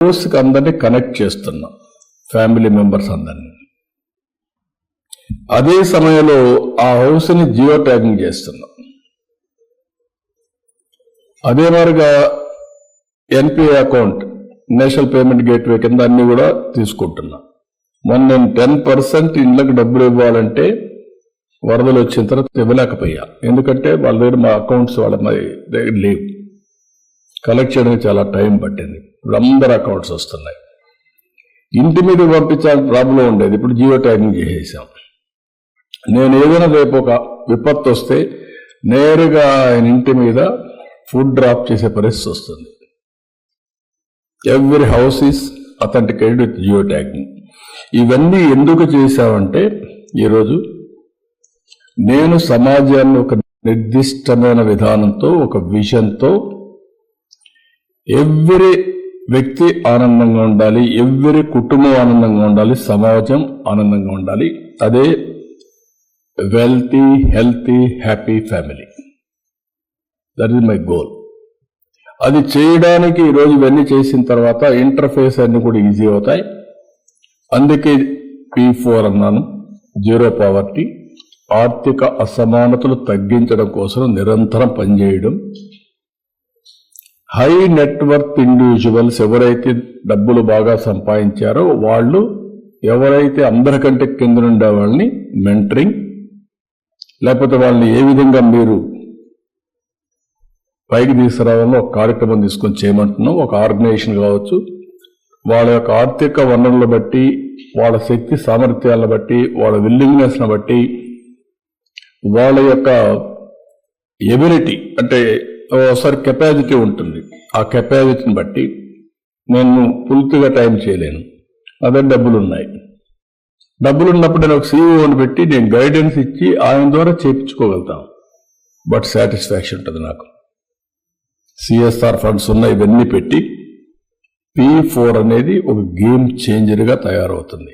హౌస్కి అందరినీ కనెక్ట్ చేస్తున్నా, ఫ్యామిలీ మెంబర్స్ అందరినీ. అదే సమయంలో ఆ హౌస్ని జియో ట్యాగింగ్ చేస్తున్నా. అదే మాదిరిగా NPI account, national payment gateway కింద అన్ని కూడా తీసుకుంటున్నా. మొన్న నేను 10% ఇళ్ళకి డబ్బులు ఇవ్వాలంటే వరదలు వచ్చిన తర్వాత ఇవ్వలేకపోయా. ఎందుకంటే వాళ్ళ దగ్గర మా అకౌంట్స్ వాళ్ళ దగ్గర లేవు. కలెక్ట్ చేయడానికి చాలా టైం పట్టింది. ఇప్పుడు అందరు అకౌంట్స్ వస్తున్నాయి. ఇంటి మీద పంపించాలని ప్రాబ్లం ఉండేది, ఇప్పుడు జియో ట్యాగింగ్ చేసేసాం. నేను ఏదైనా రేపు ఒక విపత్తు వస్తే నేరుగా ఆయన ఇంటి మీద ఫుడ్ డ్రాప్ చేసే పరిస్థితి వస్తుంది. Every house is authenticated with geo tagging. ఇవన్నీ ఎందుకు చేశామంటే, ఈరోజు నేను సమాజాన్ని ఒక నిర్దిష్టమైన విధానంతో, ఒక విజన్తో, ఎవ్రీ వ్యక్తి ఆనందంగా ఉండాలి, ఎవ్రీ కుటుంబం ఆనందంగా ఉండాలి, సమాజం ఆనందంగా ఉండాలి. అదే wealthy, healthy, happy family. That is my goal. అది చేయడానికి ఈరోజు ఇవన్నీ చేసిన తర్వాత ఇంటర్ఫేస్ అన్ని కూడా ఈజీ అవుతాయి. అందుకే P4 అన్నాను. జీరో పావర్టీ, ఆర్థిక అసమానతలు తగ్గించడం కోసం నిరంతరం పనిచేయడం. హై నెట్వర్త్ ఇండివిజువల్స్ ఎవరైతే డబ్బులు బాగా సంపాదించారో వాళ్ళు, ఎవరైతే అందరికంటే కింద ఉండే వాళ్ళని మెంటరింగ్, లేకపోతే వాళ్ళని ఏ విధంగా మీరు పైకి తీసుకురావాలో ఒక కార్యక్రమం తీసుకొని చేయమంటున్నాం. ఒక ఆర్గనైజేషన్ కావచ్చు, వాళ్ళ యొక్క ఆర్థిక వనరులను బట్టి, వాళ్ళ శక్తి సామర్థ్యాలను బట్టి, వాళ్ళ విల్లింగ్నెస్ను బట్టి, వాళ్ళ యొక్క ఎబిలిటీ అంటే ఒకసారి కెపాసిటీ ఉంటుంది. ఆ కెపాసిటీని బట్టి నేను పూర్తిగా టైం చేయలేను. అదే డబ్బులు ఉన్నాయి. డబ్బులు ఉన్నప్పుడు నేను ఒక సీఈఓని పెట్టి నేను గైడెన్స్ ఇచ్చి ఆయన ద్వారా చేయించుకోగలుగుతాం. బట్ సాటిస్ఫాక్షన్ ఉంటుంది నాకు. సిఎస్ఆర్ ఫండ్స్ ఉన్నాయి, ఇవన్నీ పెట్టి P4 అనేది ఒక గేమ్ చేంజర్గా తయారవుతుంది.